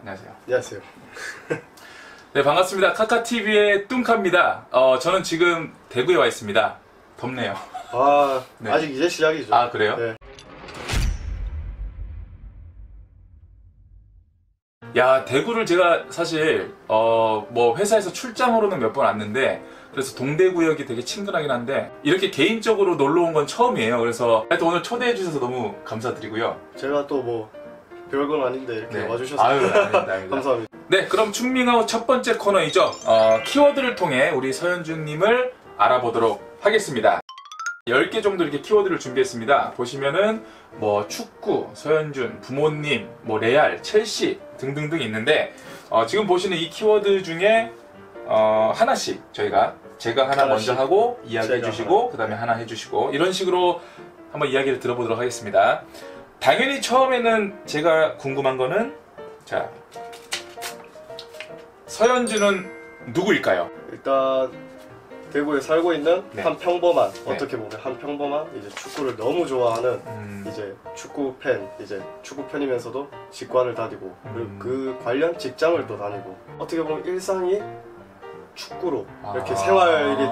안녕하세요. 안녕하세요. 네, 반갑습니다. 카카TV의 뚱카입니다. 저는 지금 대구에 와 있습니다. 덥네요. 네. 아직 이제 시작이죠. 아, 그래요? 네. 야, 대구를 제가 사실 뭐 회사에서 출장으로는 몇 번 왔는데, 그래서 동대구역이 되게 친근하긴 한데 이렇게 개인적으로 놀러 온 건 처음이에요. 그래서 하여튼 오늘 초대해 주셔서 너무 감사드리고요. 제가 또 뭐 별건 아닌데 이렇게 네. 와주셔서 아유, 아닙니다. 감사합니다. 네, 그럼 충밍아웃 첫 번째 코너이죠. 키워드를 통해 우리 서현준님을 알아보도록 하겠습니다. 10개 정도 이렇게 키워드를 준비했습니다. 보시면은 뭐 축구, 서현준, 부모님, 뭐 레알, 첼시 등등등 있는데 지금 보시는 이 키워드 중에 하나씩 제가 하나 먼저 하고 이야기해 주시고 그 다음에 하나 해주시고 이런 식으로 한번 이야기를 들어보도록 하겠습니다. 당연히 처음에는 제가 궁금한 거는 자, 서현준은 누구일까요? 일단 대구에 살고 있는 네. 한 평범한 네. 어떻게 보면 한 평범한 이제 축구를 너무 좋아하는 이제 축구 팬이면서도 직관을 다니고 그리고 그 관련 직장을 또 다니고 어떻게 보면 일상이 축구로 이렇게 생활이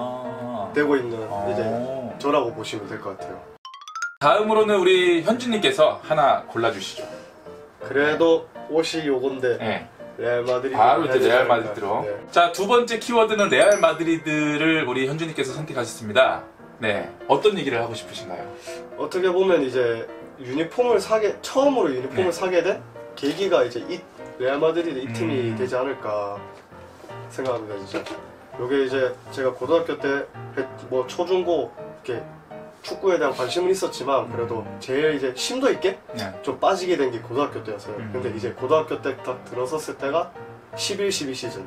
되고 있는 이제 저라고 보시면 될 것 같아요. 다음으로는 우리 현준님께서 하나 골라주시죠. 그래도 옷이 요건데 네. 레알 마드리드 바로 이제 레알 마드리드로. 네. 자, 두 번째 키워드는 레알 마드리드를 우리 현준님께서 선택하셨습니다. 네, 어떤 얘기를 하고 싶으신가요? 어떻게 보면 이제 처음으로 유니폼을 네. 사게 된 계기가 이제 이 레알 마드리드 이 팀이 되지 않을까 생각합니다. 진짜 요게 이제 제가 고등학교 때 뭐 초중고 이렇게 축구에 대한 관심은 있었지만 그래도 제일 이제 심도 있게 네. 좀 빠지게 된 게 고등학교 때였어요. 근데 이제 고등학교 때 딱 들어섰을 때가 11-12 시즌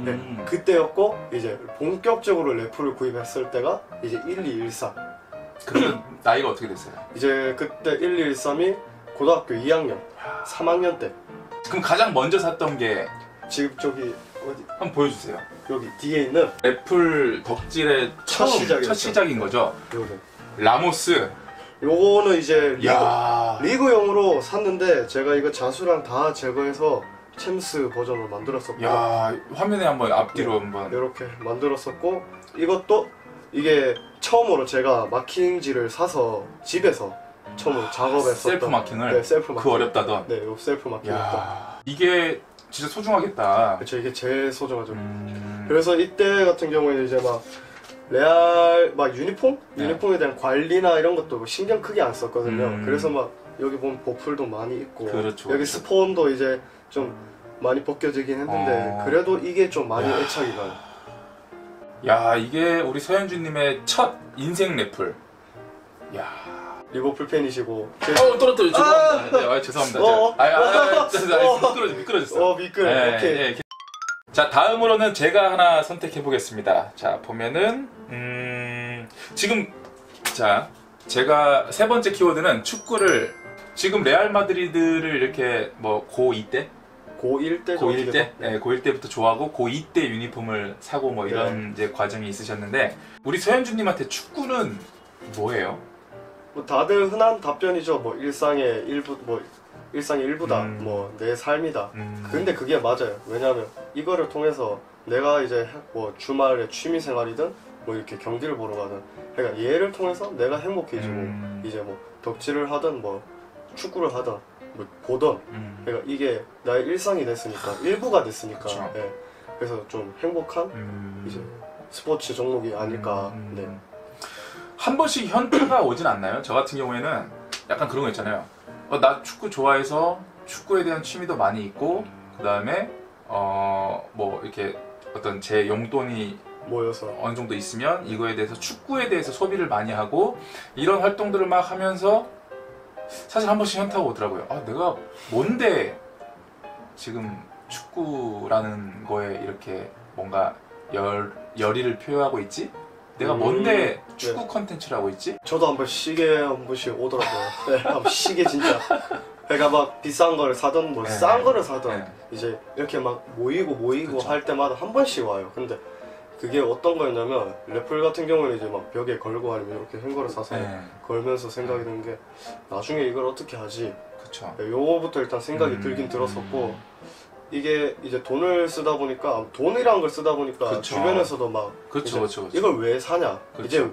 네, 그때였고 이제 본격적으로 래프를 구입했을 때가 이제 12-13 그러면 나이가 어떻게 됐어요? 이제 그때 12-13이 고등학교 2학년 3학년 때 그럼 가장 먼저 샀던 게 지금 저기 어디 한번 보여주세요. 여기 뒤에 있는 래플 덕질의 첫 시작인 거죠? 요거는 라모스. 요거는 이제 야. 리그용으로 샀는데 제가 이거 자수랑 다 제거해서 챔스 버전으로 만들었었고 야, 화면에 한번 앞뒤로 한번 이렇게 만들었었고 이것도 이게 처음으로 제가 마킹지를 사서 집에서 처음으로 작업했었던 셀프 마킹을? 네, 셀프 마킹. 그 어렵다던. 네, 요 셀프 마킹했던. 야, 이게 진짜 소중하겠다. 그렇죠. 이게 제일 소중하죠. 그래서 이때 같은 경우에는 이제 막 레알 막 유니폼에 대한 관리나 이런 것도 신경 크게 안 썼거든요. 그래서 막 여기 보면 보풀도 많이 있고 그렇죠, 여기 그렇죠. 스폰도 이제 좀 많이 벗겨지긴 했는데 그래도 이게 좀 많이 애착이 가요. 야, 이게 우리 서현준님의 첫 인생 래플. 야. 리버풀 팬이시고 떨어뜨려. 죄송합니다. 죄송합니다. 미끄러졌어. 미끄러. 네, 오케이. 네. 자, 다음으로는 제가 하나 선택해 보겠습니다. 자, 보면은 지금 자, 제가 세 번째 키워드는 축구를 지금 레알 마드리드를 이렇게 뭐 고2 때? 고1 때? 고1 때? 네, 고1 때부터 좋아하고 고2 때 유니폼을 사고 뭐 이런 이제 과정이 있으셨는데 우리 서현준님한테 축구는 뭐예요? 뭐 다들 흔한 답변이죠. 뭐 일상의 일부다. 뭐 내 삶이다. 근데 그게 맞아요. 왜냐하면 이거를 통해서 내가 이제 뭐 주말에 취미 생활이든 뭐 이렇게 경기를 보러 가든 그러니까 얘를 통해서 내가 행복해지고 이제 뭐 덕질을 하든 뭐 축구를 하든 뭐 보던 그러니까 이게 나의 일상이 됐으니까 일부가 됐으니까 예. 그래서 좀 행복한 이제 스포츠 종목이 아닐까. 네. 한 번씩 현타가 오진 않나요? 저 같은 경우에는 약간 그런 거 있잖아요. 나 축구 좋아해서 축구에 대한 취미도 많이 있고 그 다음에 뭐 이렇게 어떤 제 용돈이 모여서 어느 정도 있으면 이거에 대해서 축구에 대해서 소비를 많이 하고 이런 활동들을 막 하면서 사실 한 번씩 현타가 오더라고요. 내가 뭔데 지금 축구라는 거에 이렇게 뭔가 열의를 표하고 있지? 내가 뭔데 축구 컨텐츠를 하고 있지? 저도 한 번씩 오더라고요. 네, 한번 시계 진짜. 그러니까 막 비싼 거를 사든 뭐 싼 거를 사든 이제 이렇게 막 모이고 그쵸. 할 때마다 한 번씩 와요. 근데 그게 어떤 거였냐면 래플 같은 경우는 이제 막 벽에 걸고 아니면 이렇게 행거를 사서 걸면서 생각이 드는 게 나중에 이걸 어떻게 하지? 그쵸. 요거부터 일단 생각이 들긴 들었었고, 이게 이제 돈을 쓰다 보니까, 돈이란 걸 쓰다 보니까 그쵸. 주변에서도 막 그쵸. 이걸 왜 사냐, 그쵸. 이제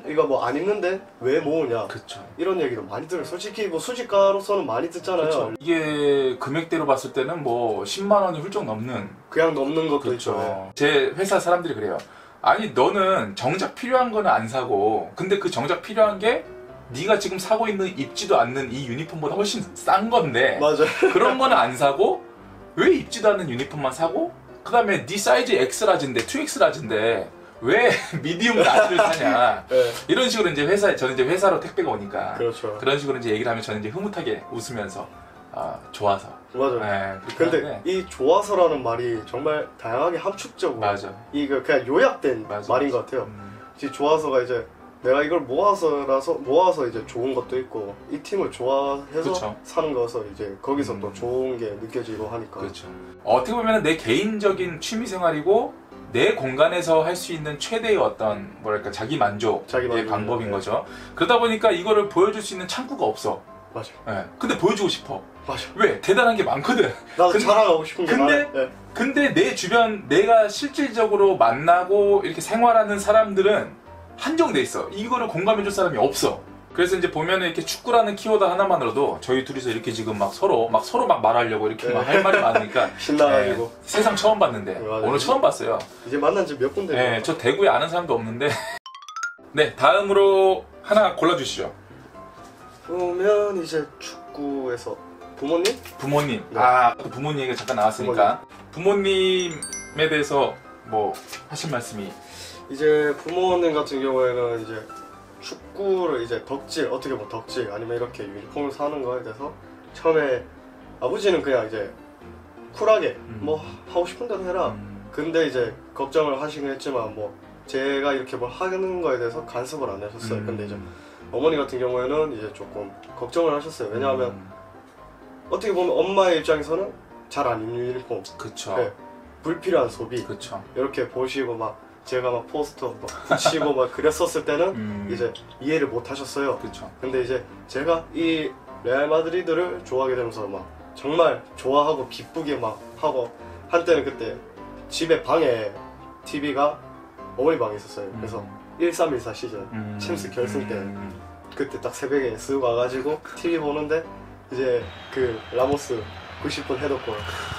이거 뭐 안 입는데 왜 모으냐, 그쵸. 이런 얘기도 많이 들어요. 솔직히 뭐 수집가로서는 많이 듣잖아요. 그쵸. 이게 금액대로 봤을 때는 뭐 10만 원이 훌쩍 넘는. 그냥 넘는 것도 그쵸. 있죠. 제 회사 사람들이 그래요. 아니 너는 정작 필요한 거는 안 사고, 근데 그 정작 필요한 게 네가 지금 사고 있는 입지도 않는 이 유니폼보다 훨씬 싼 건데 맞아요. 그런 거는 안 사고 왜 입지도 않는 유니폼만 사고, 그 다음에 네 사이즈 X라지인데 2X라지인데 왜 미디움 라지를 사냐. 네. 이런 식으로 이제 저는 이제 회사로 택배가 오니까 그렇죠. 그런 식으로 이제 얘기를 하면 저는 이제 흐뭇하게 웃으면서 좋아서. 맞아요. 네, 근데 하는데, 이 좋아서라는 말이 정말 다양하게 함축적으로 맞아. 이거 그냥 요약된 맞아. 말인 것 같아요. 이 좋아서가 이제 내가 이걸 모아서 이제 좋은 것도 있고, 이 팀을 좋아해서 그쵸. 사는 거서 이제 거기서 또 좋은 게 느껴지고 하니까. 그렇죠. 어떻게 보면 내 개인적인 취미 생활이고 내 공간에서 할 수 있는 최대의 어떤 뭐랄까 자기 만족의 방법인 네. 거죠. 그러다 보니까 이거를 보여줄 수 있는 창구가 없어. 맞아. 네. 근데 보여주고 싶어. 맞아. 왜? 대단한 게 많거든. 나도 자랑하고 싶은 게 근데 많아. 네. 근데 내 주변 내가 실질적으로 만나고 이렇게 생활하는 사람들은 한정돼 있어. 이거를 공감해줄 사람이 없어. 그래서 이제 보면은 이렇게 축구라는 키워드 하나만으로도 저희 둘이서 이렇게 지금 막 서로 막 말하려고 이렇게 막 할 말이 많으니까 신나가지고. 네, 세상 처음 봤는데 맞아요. 오늘 처음 봤어요. 이제 만난 지 몇 군데. 네, 저 대구에 아는 사람도 없는데. 네, 다음으로 하나 골라주시죠. 그러면 이제 축구에서 부모님? 부모님. 네. 또 부모님 얘기가 잠깐 나왔으니까 부모님에 대해서 뭐 하실 말씀이. 이제 부모님 같은 경우에는 이제 축구를 이제 어떻게 보면 덕질 아니면 이렇게 유니폼을 사는 거에 대해서 처음에 아버지는 그냥 이제 쿨하게 뭐 하고 싶은 대로 해라. 근데 이제 걱정을 하시긴 했지만 뭐 제가 이렇게 뭘 하는 거에 대해서 간섭을 안 하셨어요. 근데 이제 어머니 같은 경우에는 이제 조금 걱정을 하셨어요. 왜냐하면 어떻게 보면 엄마의 입장에서는 잘 안 입는 유니폼, 그쵸. 네, 불필요한 소비, 그쵸. 이렇게 보시고 막 제가 막 포스터 막 붙이고 막 그랬었을 때는 이제 이해를 못 하셨어요. 그쵸. 근데 이제 제가 이 레알 마드리드를 좋아하게 되면서 막 정말 좋아하고 기쁘게 막 하고, 한때는 그때 집에 방에 TV가 어머니 방에 있었어요. 그래서 1314 시즌 챔스 결승 때 그때 딱 새벽에 쓱 와가지고 TV 보는데 이제 그 라모스 90분 헤더골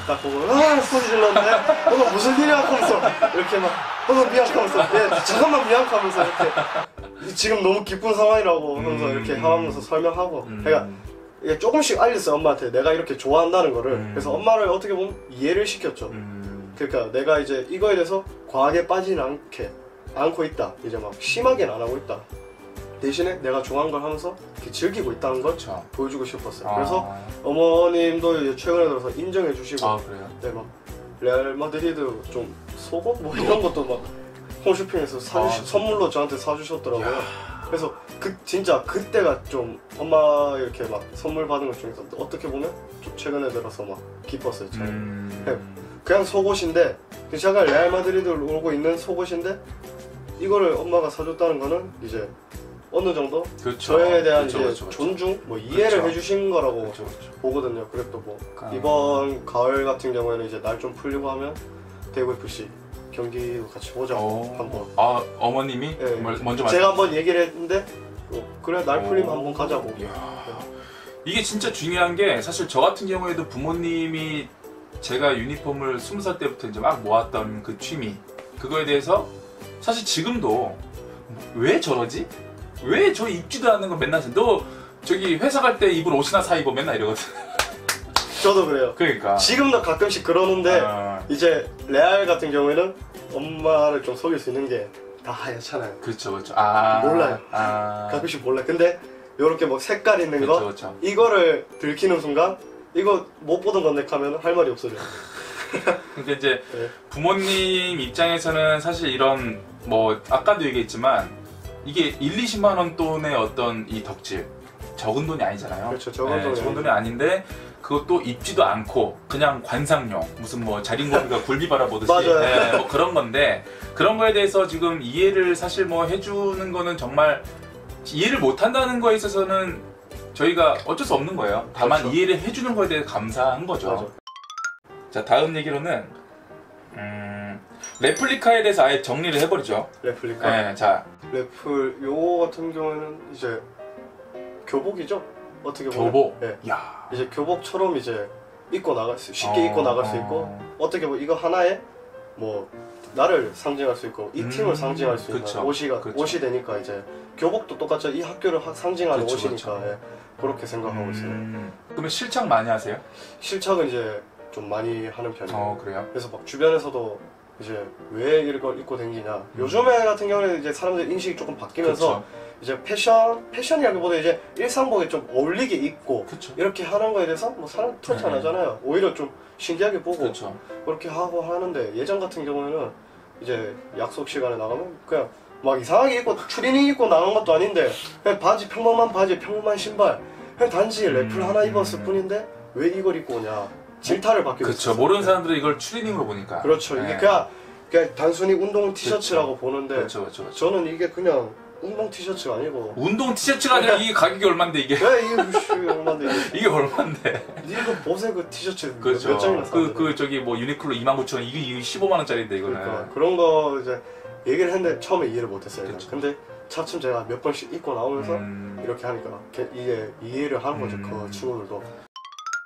딱 보고 소리 질렀는데 너 무슨 일이야 하면서 이렇게 막 미안하면서 잠깐만 미안하면서 이렇게 지금 너무 기쁜 상황이라고 하면서 이렇게 하면서 설명하고 그러니까 이게 조금씩 알렸어요 엄마한테 내가 이렇게 좋아한다는 거를. 그래서 엄마를 어떻게 보면 이해를 시켰죠. 그러니까 내가 이제 이거에 대해서 과하게 빠지지 않고 있다, 이제 막 심하게는 안 하고 있다, 대신에 내가 좋아하는 걸 하면서 이렇게 즐기고 있다는 걸 그쵸. 보여주고 싶었어요. 그래서 어머님도 이제 최근에 들어서 인정해 주시고 그래요? 네, 막 레알 마드리드 좀 속옷 뭐 이런 것도 막 홈쇼핑에서 선물로 저한테 사주셨더라고요. 그래서 진짜 그때가 좀 엄마 이렇게 막 선물 받은 것 중에서 어떻게 보면 좀 최근에 들어서 막 기뻤어요. 네, 그냥 속옷인데 제가 레알 마드리드를 오고 있는 속옷인데 이거를 엄마가 사줬다는 거는 이제 어느 정도 그쵸. 저에 대한 그쵸, 이제 그쵸. 존중, 뭐 이해를 그쵸. 해주신 거라고 그쵸. 보거든요. 그리고 또 뭐 이번 가을 같은 경우에는 이제 날 좀 풀리고 하면 대구 FC 경기도 같이 보자고 한번. 어머님이 네. 먼저 제가 한번 얘기를 했는데 그래 날 풀리면 한번 가자고. 이게 진짜 중요한 게 사실 저 같은 경우에도 부모님이 제가 유니폼을 20살 때부터 이제 막 모았던 그 취미, 그거에 대해서 사실 지금도 왜 저러지? 왜 저 입지도 않는 거 맨날 너 저기 회사 갈 때 입을 옷이나 사 입어 맨날 이러거든. 저도 그래요. 그러니까 지금도 가끔씩 그러는데 이제 레알 같은 경우에는 엄마를 좀 속일 수 있는 게 다 하얗잖아요. 그렇죠. 몰라요. 가끔씩 몰라요. 근데 요렇게 뭐 색깔 있는 거 그쵸. 이거를 들키는 순간 이거 못 보던 건데 하면 할 말이 없어져요. 그러니까 이제 부모님 입장에서는 사실 이런 뭐 아까도 얘기했지만 이게 1-20만 원 돈의 어떤 이 덕질 적은 돈이 아니잖아요. 그렇죠. 적은 돈이 아닌데 그것도 입지도 않고 그냥 관상용 무슨 뭐 자린고비가 굴비 바라보듯이 맞아요. 뭐 그런 건데 그런 거에 대해서 지금 이해를 사실 뭐 해주는 거는 정말 이해를 못 한다는 거에 있어서는 저희가 어쩔 수 없는 거예요. 다만 그렇죠. 이해를 해주는 거에 대해 감사한 거죠. 맞아. 자, 다음 얘기로는 레플리카에 대해서 아예 정리를 해버리죠. 레플리카. 네, 자, 래플 요거 같은 경우에는 이제 교복이죠. 어떻게 보면. 교복. 네. 야, 이제 교복처럼 이제 입고 나갈 수 쉽게 입고 나갈 수 있고 어떻게 보면 이거 하나에 뭐 나를 상징할 수 있고 이 팀을 상징할 수 있는 그쵸, 그쵸. 옷이 되니까 이제 교복도 똑같죠. 이 학교를 상징하는 그쵸, 옷이니까 그쵸. 예, 그렇게 생각하고 있어요. 그러면 실착 많이 하세요? 실착은 이제 좀 많이 하는 편이에요. 그래요? 그래서 막 주변에서도 이제 왜 이걸 입고 다니냐. 요즘에 같은 경우는 이제 사람들 인식이 조금 바뀌면서 그쵸. 이제 패션이라기보다 이제 일상복에 좀 어울리게 입고 그쵸. 이렇게 하는 거에 대해서 뭐 사람 터치 안 네. 하잖아요. 오히려 좀 신기하게 보고 그렇죠. 그렇게 하고 하는데 예전 같은 경우에는 이제 약속 시간에 나가면 그냥 막 이상하게 입고 추리닝 입고 나간 것도 아닌데 그냥 바지 평범한 바지 평범한 신발 그냥 단지 래플 하나 입었을 뿐인데 왜 이걸 입고 오냐 질타를 받게 그렇죠. 됐어요. 모르는 사람들은 이걸 추리닝으로 보니까. 그렇죠. 네. 이게 그냥 단순히 운동 티셔츠라고 보는데 그렇죠, 그렇죠, 그렇죠. 저는 이게 그냥 운동 티셔츠가 아니고 운동 티셔츠가 아니라 이게 가격이 얼만데 이게? 왜 이게 무시 얼마인데 이게 이게 얼만데? 이거 보세 그 티셔츠 그렇죠. 몇 장이나 샀는데 그 저기 뭐 유니클로 29,000원 이게 15만 원짜리인데 이거는. 그러니까 그런 거 이제 얘기를 했는데 처음에 이해를 못했어요. 그쵸. 근데 차츰 제가 몇 번씩 입고 나오면서 음, 이렇게 하니까 이게 이해를 하는 거죠. 음. 그 친구들도.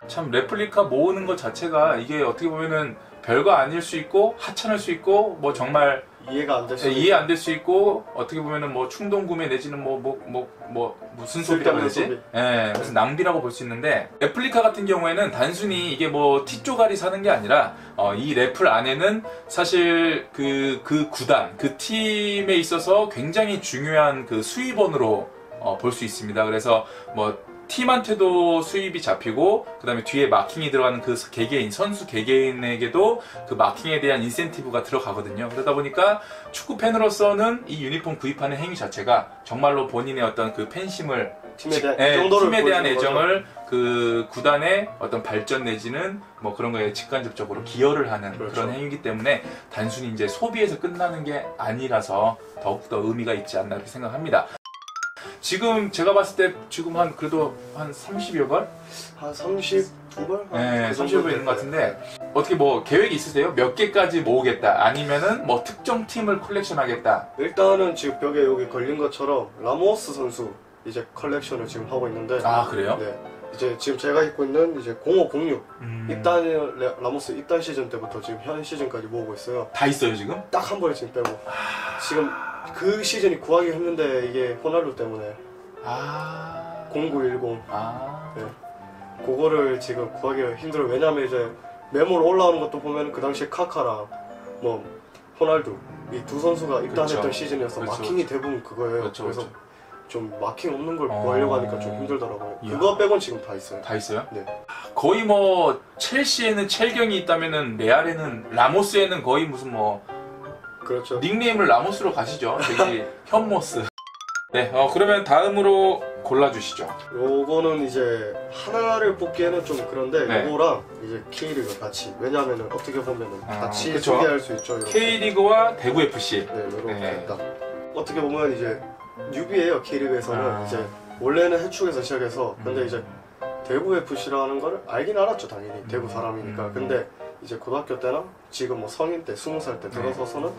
참 레플리카 모으는 것 자체가 이게 어떻게 보면은 별거 아닐 수 있고 하찮을 수 있고 뭐 정말 이해가 안 됐어요. 이해 안 될 수 있고 어떻게 보면은 뭐 충동 구매 내지는 무슨 소비라고 해야 되지? 쓸데없는 예, 무슨 낭비라고 볼 수 있는데 레플리카 같은 경우에는 단순히 이게 뭐 티 쪼가리 사는 게 아니라 이 래플 안에는 사실 그 구단 그 팀에 있어서 굉장히 중요한 그 수입원으로 볼 수 있습니다. 그래서 뭐 팀한테도 수입이 잡히고 그다음에 뒤에 마킹이 들어가는 그 개개인 선수 개개인에게도 그 마킹에 대한 인센티브가 들어가거든요. 그러다 보니까 축구 팬으로서는 이 유니폼 구입하는 행위 자체가 정말로 본인의 어떤 그 팬심을 팀에 대한 팀에 대한 보여주는 애정을 그 구단의 어떤 발전 내지는 뭐 그런 거에 직간접적으로 기여를 하는 그렇죠. 그런 행위이기 때문에 단순히 이제 소비에서 끝나는 게 아니라서 더욱더 의미가 있지 않나 이렇게 생각합니다. 지금 제가 봤을 때 지금 그래도 한 30여 벌? 한 32벌? 네, 30여 벌 있는 것 같은데 어떻게 뭐 계획이 있으세요? 몇 개까지 모으겠다 아니면은 뭐 특정 팀을 컬렉션 하겠다. 일단은 지금 벽에 여기 걸린 것처럼 라모스 선수 이제 컬렉션을 지금 하고 있는데 아 그래요? 네. 이제 지금 제가 입고 있는 이제 0506 입단 라모스 입단 시즌 때부터 지금 현 시즌까지 모으고 있어요. 다 있어요 지금? 딱 한 번에 지금 빼고 지금 그 시즌이 구하기 힘든데 이게 호날두 때문에 0910 네. 그거를 지금 구하기가 힘들어요. 왜냐면 이제 매물 올라오는 것도 보면 그 당시에 카카랑 뭐 호날두 이 두 선수가 입단했던 그렇죠. 시즌이어서 그렇죠. 마킹이 대부분 그거예요. 그렇죠, 그래서 그렇죠. 좀 마킹 없는 걸 구하려고 하니까 좀 힘들더라고요. 이야. 그거 빼곤 지금 다 있어요. 다 있어요? 네. 거의 뭐 첼시에는 첼경이 있다면은 레알에는 라모스에는 거의 무슨 뭐 그렇죠. 닉네임을 라모스로 가시죠. 저기 현모스. 네, 그러면 다음으로 골라주시죠. 요거는 이제 하나를 뽑기에는 좀 그런데 네. 요거랑 이제 K리그 같이 왜냐면은 어떻게 보면은 같이 그쵸. 소개할 수 있죠. 이렇게. K리그와 대구 FC. 네, 요렇게 네. 딱 어떻게 보면 이제 뉴비예요. K리그에서는 이제 원래는 해축에서 시작해서 근데 이제 대구 FC라는 거를 알긴 알았죠. 당연히 대구 사람이니까. 근데 이제 고등학교 때나 지금 뭐 성인 때 20살 때 들어서서는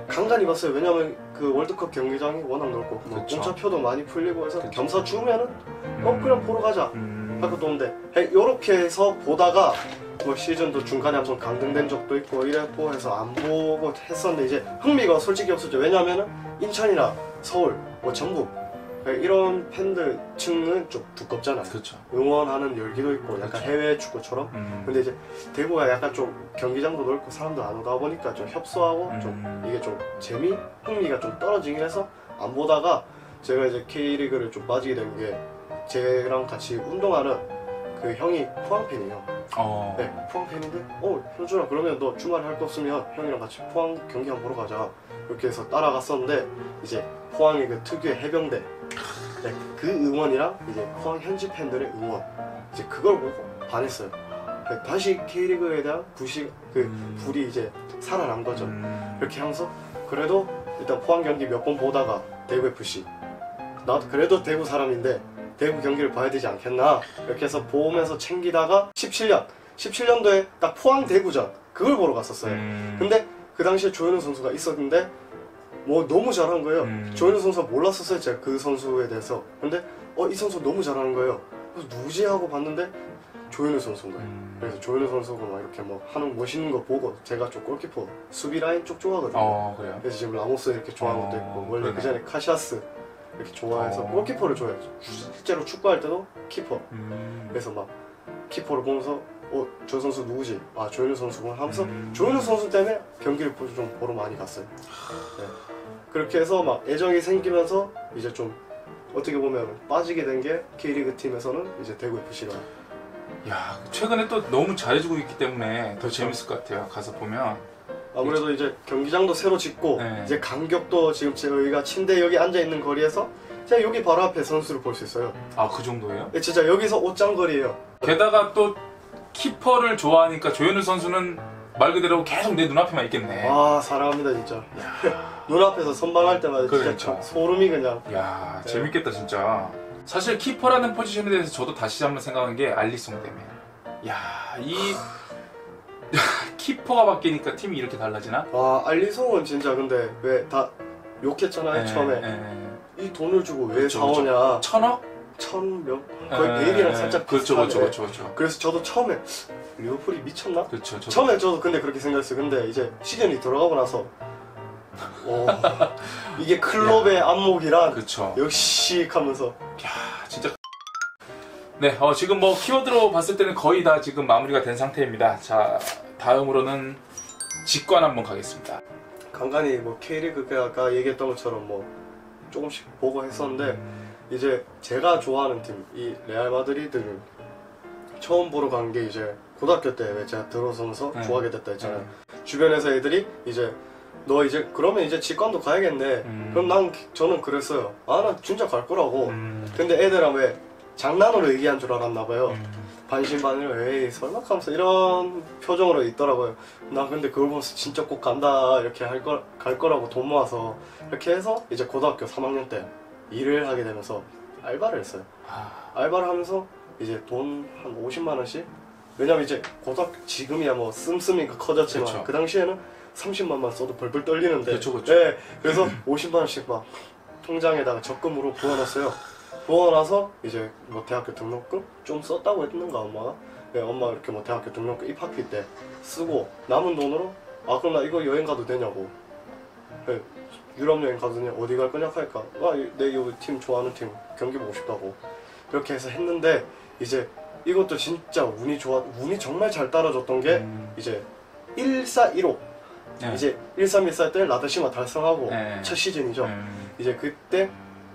간간히 봤어요. 왜냐면 그 월드컵 경기장이 워낙 넓고 뭐 그쵸. 공짜표도 많이 풀리고 해서 그쵸. 겸사 주면은 그냥 보러 가자 하고 또 오는데 요렇게 해서 보다가 뭐 시즌도 중간에 한번 강등된 적도 있고 이랬고 해서 안 보고 했었는데 이제 흥미가 솔직히 없었죠. 왜냐면은 인천이나 서울 뭐 전북 이런 팬들 층은 좀 두껍잖아요. 그렇죠. 응원하는 열기도 있고 약간 그쵸. 해외 축구처럼 근데 이제 대구가 약간 좀 경기장도 넓고 사람도 안 오다 보니까 좀 협소하고 좀 이게 좀 흥미가 좀 떨어지긴 해서 안 보다가 제가 이제 K리그를 좀 빠지게 된 게 쟤랑 같이 운동하는 그 형이 포항 팬이에요. 네, 포항 팬인데 현준아 그러면 너 주말에 할 거 없으면 형이랑 같이 포항 경기 한번 보러 가자 이렇게 해서 따라갔었는데 이제 포항의 그 특유의 해병대 네, 그 응원이랑 이제 포항 현지 팬들의 응원 이제 그걸 보고 반했어요. 다시 K리그에 대한 불이 이제 살아난 거죠. 이렇게 하면서 그래도 일단 포항 경기 몇 번 보다가 대구 FC 나 그래도 대구 사람인데 대구 경기를 봐야 되지 않겠나 이렇게 해서 보면서 챙기다가 17년도에 딱 포항 대구전 그걸 보러 갔었어요. 근데 그 당시에 조현우 선수가 있었는데 뭐 너무 잘한 거예요. 조현우 선수가 몰랐었어요 제가 그 선수에 대해서. 근데 이 선수 너무 잘하는 거예요. 그래서 누구지 하고 봤는데 조현우 선수인 거예요. 그래서 조현우 선수가 막 이렇게 뭐 하는 멋있는 거 보고 제가 좀 골키퍼 수비 라인 쪽 좋아하거든요. 그래요? 그래서 지금 라모스 이렇게 좋아하는 것도 있고 원래 그러네. 그 전에 카시아스 이렇게 좋아해서 골키퍼를 좋아해요. 실제로 축구할 때도 키퍼. 그래서 막 키퍼를 보면서 저 선수 누구지? 아 조현우 선수구나 하면서 조현우 선수 때문에 경기를 좀 보러 많이 갔어요. 네. 그렇게 해서 막 애정이 생기면서 이제 좀 어떻게 보면 빠지게 된 게 K리그 팀에서는 이제 대구 FC가. 야, 최근에 또 너무 잘해주고 있기 때문에 더 재밌을 것 같아요. 가서 보면. 아무래도 이제 경기장도 새로 짓고 네. 이제 간격도 지금 저희가 침대 여기 앉아 있는 거리에서 그냥 여기 바로 앞에 선수를 볼 수 있어요. 아, 그 정도예요? 네, 진짜 여기서 옷장거리예요. 게다가 또 키퍼를 좋아하니까 조현우 선수는 말 그대로 계속 내 눈앞에만 있겠네. 와 사랑합니다 진짜. 눈앞에서 선방할 때마다 그러니까. 진짜 소름이 그냥. 야, 네. 재밌겠다 진짜. 사실 키퍼라는 포지션에 대해서 저도 다시 한번 생각한 게 알리송 때문에. 야, 이 키퍼가 바뀌니까 팀이 이렇게 달라지나? 와 알리송은 진짜 근데 왜 다 욕했잖아요 처음에. 이 돈을 주고 왜 그렇죠, 사오냐. 1,000억? 천몇 거의 베일이랑 살짝 그렇죠, 비슷한데. 그렇죠. 그래서 저도 처음에 리버풀이 미쳤나? 그렇죠. 저도. 처음에 저도 근데 그렇게 생각했어요. 근데 이제 시즌이 들어가고 나서 이게 클럽의 안목이란 그렇죠. 역시 하면서 야, 진짜. 네, 지금 뭐 키워드로 봤을 때는 거의 다 지금 마무리가 된 상태입니다. 자, 다음으로는 직관 한번 가겠습니다. 간간히 뭐 K리그 아까 얘기했던 것처럼 뭐 조금씩 보고 했었는데 이제 제가 좋아하는 팀 이 레알 마드리드를 처음 보러 간 게 이제 고등학교 때 왜 제가 들어서면서 좋아하게 됐다 했잖아요. 주변에서 애들이 이제 너 이제 그러면 이제 직관도 가야겠네. 그럼 저는 그랬어요. 아 난 진짜 갈 거라고. 근데 애들은 왜 장난으로 얘기한 줄 알았나 봐요. 반신반의로 에이 설마 하면서 이런 표정으로 있더라고요. 나 근데 그걸 보면서 진짜 꼭 간다 이렇게 갈 거라고 돈 모아서 이렇게 해서 이제 고등학교 3학년 때 일을 하게 되면서 알바를 했어요. 알바를 하면서 이제 돈 한 50만 원씩. 왜냐면 이제 고등학교 지금이야 뭐 씀씀이가 커졌지만 그쵸. 그 당시에는 30만만 써도 벌벌 떨리는데. 그쵸. 네, 그래서 50만 원씩 막 통장에다가 적금으로 부어놨어요. 부어놔서 이제 뭐 대학교 등록금 좀 썼다고 했는가 엄마가. 네, 엄마가 이렇게 뭐 대학교 등록금 입학비 때 쓰고 남은 돈으로 아 그럼 나 이거 여행 가도 되냐고. 네, 유럽 여행 가도 되냐 어디 갈 거냐 하니까 내 이 팀 좋아하는 팀 경기 보고 싶다고 이렇게 해서 했는데 이제 이것도 진짜 운이 정말 잘 따라줬던 게 이제 1415 이제 1314 때 라드시마 달성하고 첫 시즌이죠. 이제 그때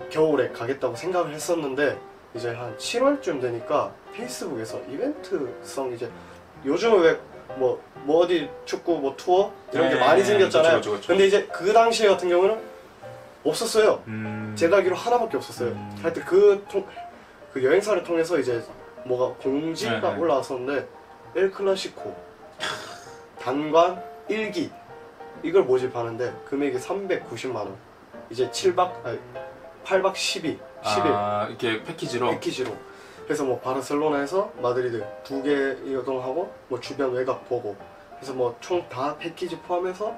겨울에 가겠다고 생각을 했었는데 이제 한 7월쯤 되니까 페이스북에서 이벤트성 이제 요즘은 왜 뭐 어디 축구 뭐 투어 이런 게 많이 생겼잖아요. 그쵸. 근데 이제 그 당시에 같은 경우는 없었어요. 제가 알기로 하나밖에 없었어요. 하여튼 그 여행사를 통해서 이제 뭐가 공지가 올라왔었는데 엘 클라시코 단관 1기 이걸 모집하는데 금액이 390만 원. 이제 8박 12일 이렇게 패키지로. 그래서 뭐 바르셀로나에서 마드리드 2개 이동하고 뭐 주변 외곽 보고 그래서 뭐 총 다 패키지 포함해서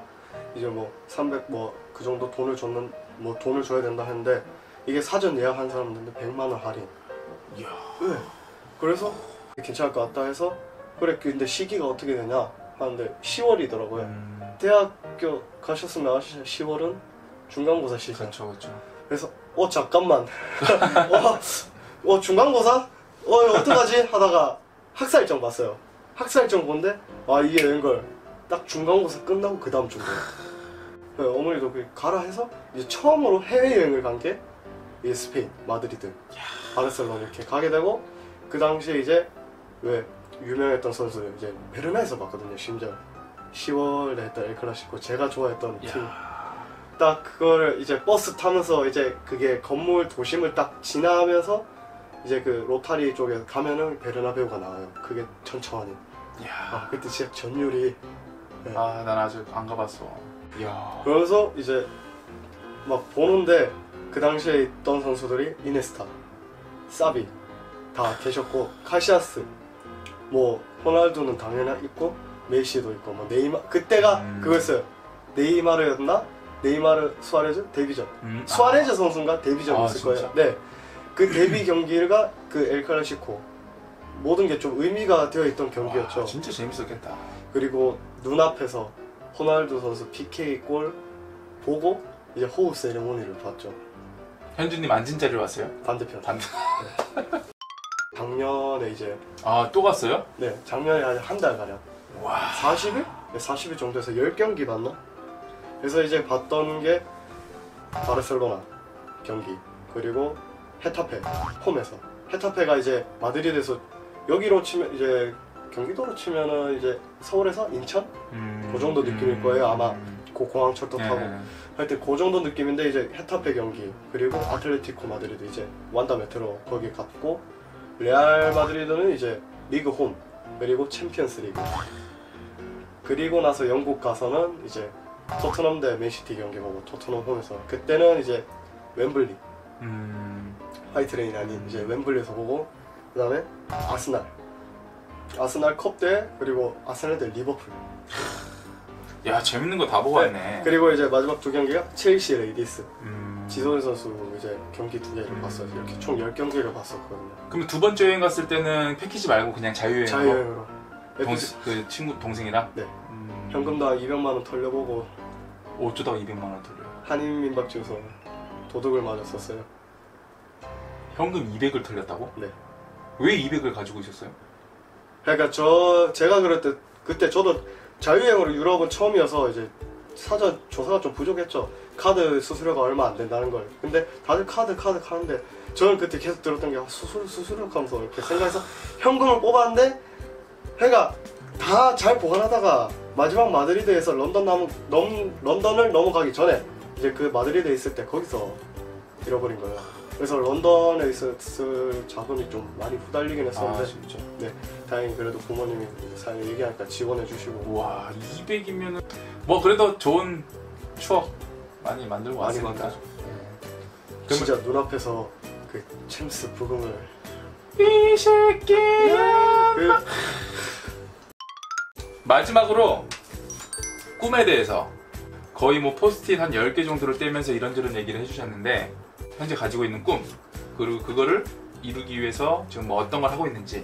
이제 뭐 300 뭐 그 정도 돈을 줘야 된다 했는데 이게 사전 예약한 사람들인데 100만 원 할인. 이야. 네. 그래서 괜찮을 것 같다 해서 그래 근데 시기가 어떻게 되냐 하는데 10월이더라고요. 대학교 가셨으면 아시죠? 10월은 중간고사 시즌. 그렇죠. 그래서 잠깐만 중간고사? 이거 어떡하지? 하다가 학사일정 봤어요. 학사일정 본데 이게 웬걸 딱 중간고사 끝나고 그 다음 주인 거예요. 어머니도 가라 해서 이제 처음으로 해외여행을 간 게 이제 스페인 마드리드 바르셀로나 이렇게 가게 되고 그 당시에 이제 왜 유명했던 선수들 이제 베르나에서 봤거든요. 심지어 10월에 했던 엘클라시코 제가 좋아했던 팀. 딱 그거를 이제 버스 타면서 이제 그게 건물 도심을 딱 지나면서 이제 그 로타리 쪽에 가면은 베르나베우가 나와요. 그게 천천히. 그때 진짜 전율이. 네. 난 아직 안 가봤어. 이야. 그래서 이제 막 보는데 그 당시에 있던 선수들이 이네스타, 사비 다 계셨고 카시아스 뭐 호날두는 당연히 있고 메시도 있고 뭐 네이마 그때가 그거였어요. 네이마르였나? 네이마르 수아레즈 데뷔전 수아레즈 선수인가 데뷔전이었을 거예요. 네, 그 데뷔 경기가 그 엘클라시코 모든 게 좀 의미가 되어 있던 경기였죠. 와, 진짜 재밌었겠다. 그리고 눈앞에서 호날두 선수 PK 골 보고 이제 호흡 세레모니를 봤죠. 현준님 앉은 자리로 왔어요? 반대편. 반대. 작년에 이제 또 갔어요? 네 작년에 한 달 가량 와. 40일? 네, 40일 정도에서 10경기 봤나? 그래서 이제 봤던 게 바르셀로나 경기 그리고 헤타페 홈에서 헤타페가 이제 마드리드에서 여기로 치면 이제 경기도로 치면은 이제 서울에서 인천? 그 정도 느낌일 거예요 아마 그 공항철도 타고 하여튼 그 정도 느낌인데 이제 헤타페 경기 그리고 아틀레티코 마드리드 이제 완다 메트로 거기 갔고 레알 마드리드는 이제 리그 홈 그리고 챔피언스 리그 그리고 나서 영국 가서는 이제 토트넘 대 맨시티 경기 보고 토트넘 홈에서 그때는 이제 웸블리 화이트레인이 아닌 이제 웸블리에서 보고 그 다음에 아스날 컵 대 그리고 아스날 대 리버풀 야 재밌는 거 다 보고 왔네. 네, 그리고 이제 마지막 두 경기가 첼시 레이디스 지소연 선수 이제 경기 두 개를 봤어요. 이렇게 총 10경기를 봤었거든요. 그럼 두 번째 여행 갔을 때는 패키지 말고 그냥 자유여행으로? 자유여행으로 그 친구 동생이랑? 네. 현금도 한 200만 원 털려보고 어쩌다가 200만 원 털려요? 한인민박집에서 도둑을 맞았었어요. 현금 200을 털렸다고? 네. 왜 200을 가지고 있었어요? 그러니까 제가 그럴 때 그때 저도 자유여행으로 유럽은 처음이어서 이제 사전 조사가 좀 부족했죠. 카드 수수료가 얼마 안 된다는 걸. 근데 다들 카드 하는데 저는 그때 계속 들었던 게 수수료 하면서 이렇게 생각해서 현금을 뽑았는데 그러니까 다 잘 보관하다가 마지막 마드리드에서 런던을 넘어가기 전에 이제 그 마드리드에 있을 때 거기서 잃어버린 거예요. 그래서 런던에 있었을 자금이 좀 많이 후달리긴 했었는데 진짜? 네, 다행히 그래도 부모님이 사연 얘기하니까 지원해 주시고 와 200이면은 뭐 그래도 좋은 추억 많이 만들고 많이 왔으니까. 만들죠. 진짜 눈앞에서 그 챔스 부금을 이 새끼야. 그 마지막으로 꿈에 대해서 거의 뭐 포스트잇 한 10개 정도를 떼면서 이런저런 얘기를 해주셨는데 현재 가지고 있는 꿈 그리고 그거를 이루기 위해서 지금 뭐 어떤 걸 하고 있는지.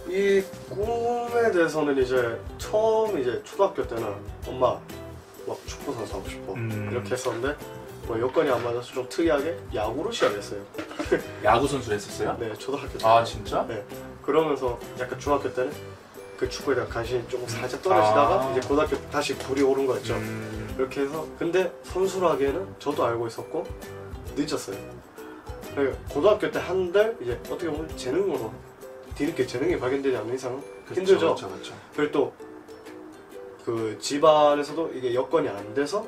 이 꿈에 대해서는 이제 처음 이제 초등학교 때는 엄마 막 축구 선수 하고 싶어 이렇게 했었는데 뭐 여건이 안 맞아서 좀 특이하게 야구로 시작했어요. 야구 선수를 했었어요? 네, 초등학교 때. 아 진짜? 네. 그러면서 약간 중학교 때는 그 축구에 대한 관심이 조금 살짝 떨어지다가 이제 고등학교 때 다시 불이 오른 거였죠. 이렇게 해서 근데 선수로 하기에는 저도 알고 있었고 늦었어요. 그러니까 고등학교 때 한 달 이제 어떻게 보면 재능으로 뒤늦게 재능이 발견되지 않는 이상은 힘들죠. 그렇죠. 그리고 또 그 집안에서도 이게 여건이 안 돼서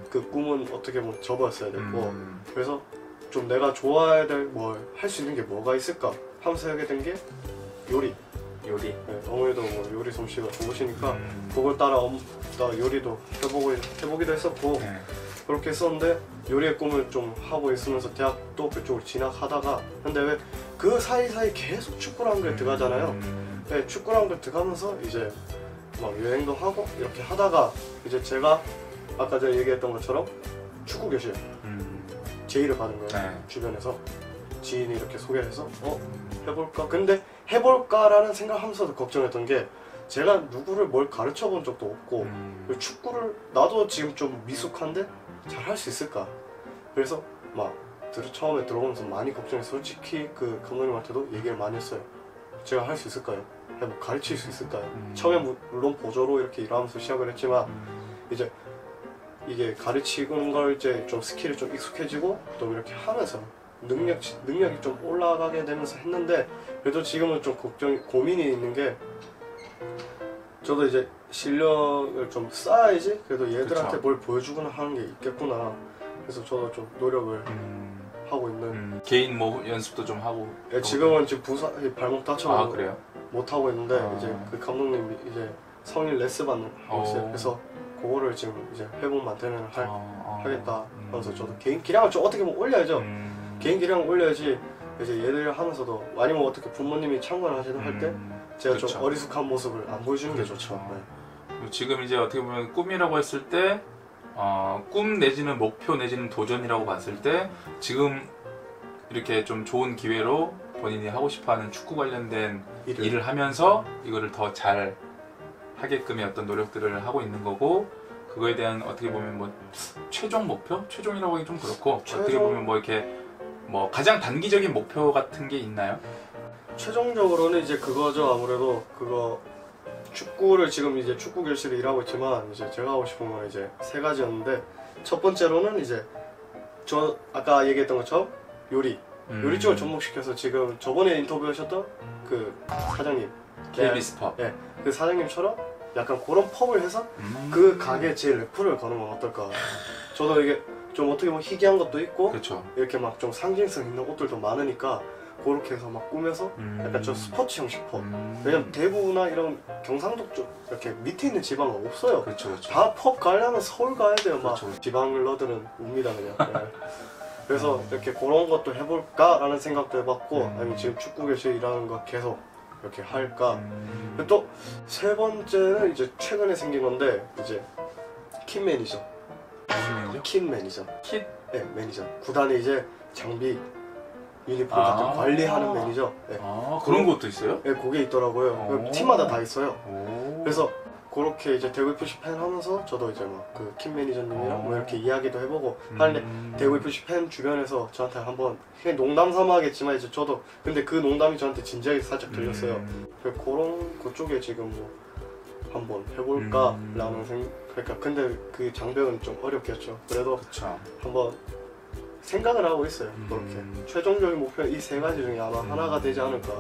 그 꿈은 어떻게 보면 접었어야 됐고 그래서 좀 내가 좋아해야 될 뭘 할 수 있는 게 뭐가 있을까 하면서 하게 된 게 요리. 네, 어머니도 뭐 요리 솜씨가 좋으시니까 그걸 따라 나 요리도 해보기도 했었고 네. 그렇게 했었는데 요리의 꿈을 좀 하고 있으면서 대학도 그쪽으로 진학하다가 근데 왜 그 사이사이 계속 축구라는 게 들어가잖아요. 네, 축구라는 게 들어가면서 이제 막 여행도 하고 이렇게 하다가 이제 제가 아까 전에 얘기했던 것처럼 축구 교실 제의를 받은 거예요. 네. 주변에서 지인이 이렇게 소개해서 해볼까? 근데 해볼까라는 생각하면서도 걱정했던 게 제가 누구를 뭘 가르쳐 본 적도 없고 축구를 나도 지금 좀 미숙한데 잘 할 수 있을까? 그래서 막 처음에 들어오면서 많이 걱정해서 솔직히 그 감독님한테도 얘기를 많이 했어요. 제가 할 수 있을까요? 뭐 가르칠 수 있을까요? 처음에 물론 보조로 이렇게 일하면서 시작을 했지만 이제 이게 가르치는 걸 이제 좀 스킬이 좀 익숙해지고 또 이렇게 하면서 능력이 좀 올라가게 되면서 했는데 그래도 지금은 좀 고민이 있는 게 저도 이제 실력을 좀 쌓아야지 그래도 얘들한테 그쵸. 뭘 보여주거나 하는 게 있겠구나. 그래서 저도 좀 노력을 하고 있는. 개인 뭐 연습도 좀 하고. 예, 지금은 지금 발목 다쳐서 그래요? 못 하고 있는데 이제 그 감독님이 이제 성인 레슨 받는 거 있어요. 그래서 그거를 지금 이제 회복만 되면 하겠다 하면서 저도 개인 기량을 좀 어떻게 보면 올려야죠. 개인 기량을 올려야지 이제 얘들 하면서도 아니면 어떻게 부모님이 참관을 하시든 할 때 제가 그렇죠. 좀 어리숙한 모습을 안 보여주는 게 그렇죠. 좋죠. 네. 그리고 지금 이제 어떻게 보면 꿈이라고 했을 때 꿈 내지는 목표 내지는 도전이라고 봤을 때 지금 이렇게 좀 좋은 기회로 본인이 하고 싶어하는 축구 관련된 일을 하면서 이거를 더 잘 하게끔의 어떤 노력들을 하고 있는 거고, 그거에 대한 어떻게 보면 뭐 최종 목표? 최종이라고 하기 좀 그렇고 어떻게 보면 뭐 이렇게 뭐 가장 단기적인 목표 같은 게 있나요? 최종적으로는 이제 그거죠. 아무래도 그거 축구를 지금 이제 축구 교실에 일하고 있지만 이제 제가 하고 싶은 건 이제 세 가지였는데, 첫 번째로는 이제 저 아까 얘기했던 것처럼 요리 쪽을 접목시켜서 지금 저번에 인터뷰하셨던 그 사장님 KB스퍼. 네, 그 사장님처럼 약간 그런 펍을 해서 그 가게에 제 래프를 거는 건 어떨까. 저도 이게 좀 어떻게 보면 희귀한 것도 있고 그렇죠. 이렇게 막 좀 상징성 있는 옷들도 많으니까 그렇게 해서 막 꾸며서 약간 저 스포츠 형식 펍. 왜냐면 대구나 이런 경상도 쪽 이렇게 밑에 있는 지방은 없어요. 그렇죠, 그렇죠. 다 펍 가려면 서울 가야 돼요. 막 그렇죠. 지방러들은 웁니다 그냥. 네. 그래서 이렇게 그런 것도 해볼까라는 생각도 해봤고, 아니면 지금 축구 교실 일하는 거 계속 이렇게 할까. 또 세 번째는 이제 최근에 생긴 건데 이제 킷 매니저. 무슨 매니저? 킷 매니저. 킷? 네, 매니저. 구단의 이제 장비, 유니폼 같은 관리하는 매니저. 네. 그런 것도 있어요? 네, 그게 있더라고요. 그 팀마다 다 있어요. 그래서 그렇게 이제 대구 FC 팬 하면서 저도 이제 막 그 킴 매니저님이랑 뭐 이렇게 이야기도 해보고 하는데, 대구 FC 팬 주변에서 저한테 한번 그냥 농담 삼아 하겠지만 이제 저도 근데 그 농담이 저한테 진지하게 살짝 들렸어요. 그런 그쪽에 지금 뭐 한번 해볼까라는 생각. 그러니까 근데 그 장벽은 좀 어렵겠죠. 그래도 그렇죠. 한번 생각을 하고 있어요. 그렇게 최종적인 목표는 이 세 가지 중에 아마 하나가 되지 않을까.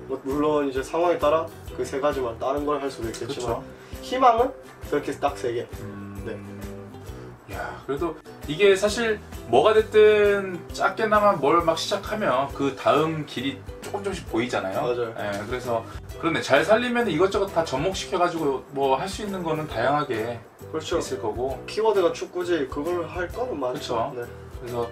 뭐 물론 이제 상황에 따라 그 세 가지만 다른 걸 할 수도 있겠지만 그렇죠. 희망은 그렇게 딱 세 개. 네. 야, 그래도 이게 사실 뭐가 됐든 작게나마 뭘 막 시작하면 그 다음 길이 조금씩 보이잖아요. 맞아요. 예, 그래서 그런데 잘 살리면 이것저것 다 접목시켜가지고 뭐 할 수 있는 거는 다양하게 그렇죠. 있을 거고. 키워드가 축구지 그걸 할 거는 많죠. 그렇죠. 네. 그래서